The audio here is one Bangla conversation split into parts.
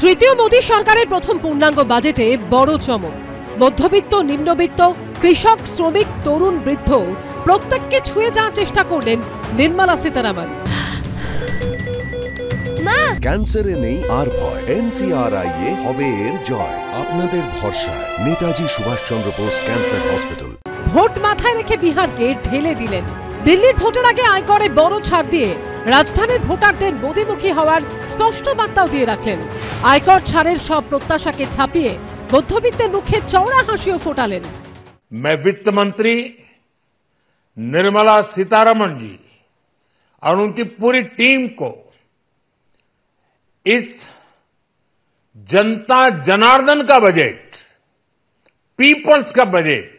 তৃতীয় মোদী সরকারের প্রথম পূর্ণাঙ্গ বাজেটে বড় চমক। মধ্যবিত্ত, নিম্নবিত্ত, কৃষক, শ্রমিক, তরুণ, বৃদ্ধ প্রত্যেককে ছুঁয়ে যাওয়ার চেষ্টা করলেন নির্মলা সীতারামন। ক্যান্সারে নেই আর ভয়, NCRI হবে এর জয়। আপনাদের ভরসা নেতাজি সুভাষচন্দ্র বোস ক্যান্সার হসপিটাল। ভোট মাথায় রেখে বিহারকে ঢেলে দিলেন। দিল্লির ভোটের আগে আয়করে বড় ছাড় দিয়ে রাজধানীর ভোটারদের মোদিমুখী হওয়ার স্পষ্ট বার্তাও দিয়ে রাখলেন। আয়কর ছাড়ের সব প্রত্যাশাকে ছাপিয়ে মধ্যবিত্তের মুখে চওড়া হাসিও ফোটালেন। मैं वित्त मंत्री निर्मला सीतारमण जी और उनकी पूरी टीम को इस जनता जनार्दन का बजट, पीपल्स का बजट,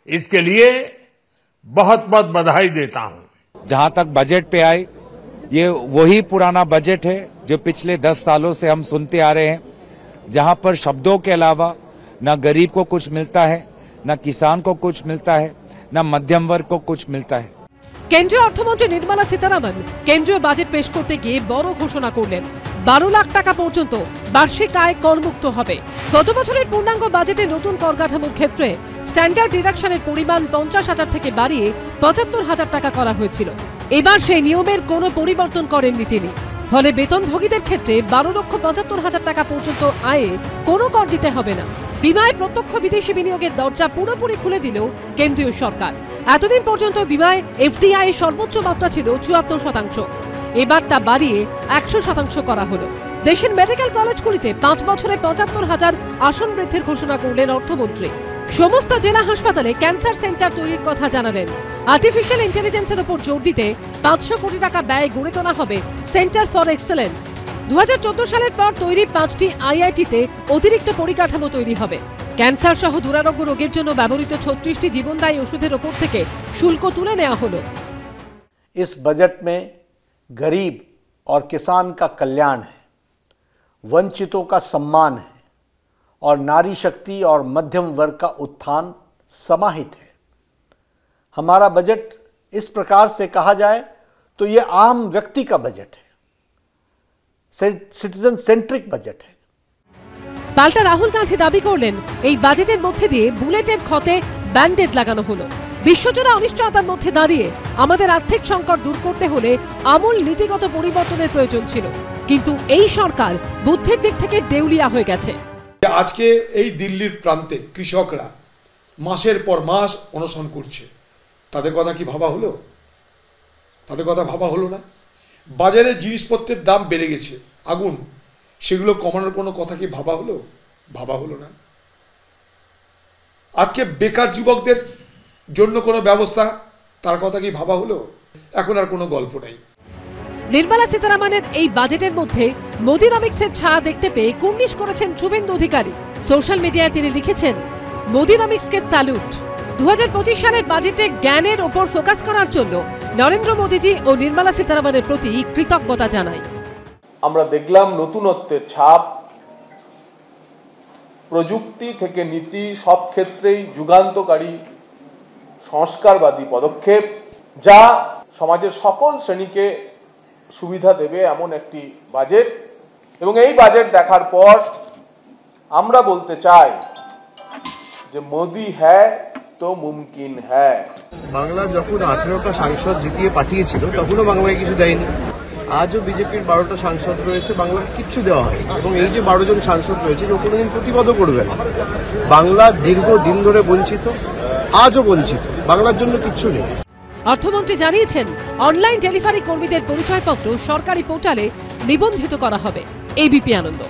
इसके लिए बहुत बहुत बधाई देता हूं। जहां तक बजट पे आए, ये वही पुराना बजट है जो पिछले 10 सालों से हम सुनते आ रहे हैं, जहां पर शब्दों के अलावा न गरीब को कुछ मिलता है, न किसान को कुछ मिलता है, न मध्यम वर्ग को कुछ मिलता है। কেন্দ্রীয় অর্থমন্ত্রী নির্মলা সীতারামন কেন্দ্রীয় বাজেট পেশ করতে গিয়ে বড় ঘোষণা করলেন। 12 লাখ টাকা পর্যন্ত বার্ষিক আয় করমুক্ত হবে। গত বছরের পূর্ণাঙ্গ বাজেটে নতুন কর কাঠামোর ক্ষেত্রে স্ট্যান্ডার্ড ডিডাকশনের পরিমাণ 50,000 থেকে বাড়িয়ে 75,000 টাকা করা হয়েছিল। এবার সেই নিয়মের কোনো পরিবর্তন করেননি তিনি। ফলে বেতনভোগীদের ক্ষেত্রে 12,75,000 টাকা পর্যন্ত আয়ে কোনো কর দিতে হবে না। বিমায় প্রত্যক্ষ বিদেশি বিনিয়োগের দরজা পুরোপুরি খুলে দিল কেন্দ্রীয় সরকার। এতদিন পর্যন্ত বিমায় FDI এর সর্বোচ্চ মাত্রা ছিল 74%। এবার তা বাড়িয়ে 100% করা হলো। দেশের মেডিকেল কলেজগুলিতে 5 বছরে 75,000 আসন বৃদ্ধির ঘোষণা করলেন অর্থমন্ত্রী। সমস্ত জেলা হাসপাতালে ক্যান্সার সেন্টার তৈরির কথা জানালেন। আর্টিফিশিয়াল ইন্টেলিজেন্সের উপর জোর দিতে 500 কোটি টাকা ব্যয়ে গড়ে তোলা হবে সেন্টার ফর এক্সেলেন্স। 2014 সালের পর তৈরি 5টি IIT-তে অতিরিক্ত পরিকাঠামো তৈরি হবে। ক্যান্সার সহ দুরারোগ্য রোগের জন্য ব্যবহৃত 36টি জীবনদায়ী ওষুধের ওপর থেকে শুল্ক তুলে নেওয়া হলো। इस बजट में गरीब और किसान का कल्याण है, वंचितों का सम्मान है और नारी शक्ति और मध्यम वर्ग का उत्थान समाहित है। हमारा बजट इस प्रकार से कहा जाए तो ये आम व्यक्ति का बजट है, सिटीजन सेंट्रिक बजट है। পাল্টা রাহুল গান্ধী দাবি করলেন এই বাজেটের মধ্যে দিয়ে বুলেটের ক্ষতে ব্যান্ডেড লাগানো হলো। বিশ্বজোড়া অনিশ্চয়তার মধ্যে দাঁড়িয়ে আমাদের আর্থিক সংকট দূর করতে হলে আমূল নীতিগত পরিবর্তনের প্রয়োজন ছিল, কিন্তু এই সরকার বুদ্ধির দিক থেকে দেউলিয়া হয়ে গেছে। আজকে এই দিল্লির প্রান্তে কৃষকরা মাসের পর মাস অনশন করছে, তাদের কথা কি ভাবা হলো? তাদের কথা ভাবা হলো না। বাজারে জিনিসপত্রের দাম বেড়ে গেছে আগুন, সেগুলো কমানোর কোনো কথা কি ভাবা হলো? ভাবা হলো না। আজকে বেকার যুবকদের জন্য কোনো ব্যবস্থা, তার কথা কি ভাবা হলো? এখন আর কোনো গল্প নাই। নির্মলা সীতারামনের এই বাজেটের মধ্যে মোদিনমিক্সের ছায়া দেখতে পেয়ে কুর্নিশ করেছেন শুভেন্দু অধিকারী। সোশ্যাল মিডিয়ায় তিনি লিখেছেন, মোদিনমিক্সকে স্যালুট। 2025 সালের বাজেটে জ্ঞানের ওপর ফোকাস করার জন্য নরেন্দ্র মোদীজি ও নির্মলা সীতারামনের প্রতি কৃতজ্ঞতা জানাই। আমরা দেখলাম নতুনত্বের ছাপ, প্রযুক্তি থেকে নীতি সব ক্ষেত্রেই যুগান্তকারী সংস্কারবাদী পদক্ষেপ, যা সমাজের সকল শ্রেণীকে সুবিধা দেবে এমন একটি বাজেট। এবং এই বাজেট দেখার পর আমরা বলতে চাই যে মোদি হ্যায় তো মুমকিন হ্যায়। বাংলা যখন 18টা সাংসদ জিতিয়ে পাঠিয়েছিল তখনও বাংলায় কিছু দেয়নি। আজও বিজেপির 12টা সাংসদ রয়েছে, বাংলাকে কিচ্ছু দেওয়া হয়। এবং এই যে 12 জন সাংসদ রয়েছে কেউ কোনোদিন প্রতিবাদও করবে না। বাংলা দীর্ঘদিন ধরে বঞ্চিত, আজও বঞ্চিত, বাংলার জন্য কিচ্ছু নেই। অর্থমন্ত্রী জানিয়েছেন, অনলাইন ডেলিভারি কর্মীদের পরিচয়পত্র সরকারি পোর্টালে নিবন্ধিত করা হবে। ABP আনন্দ।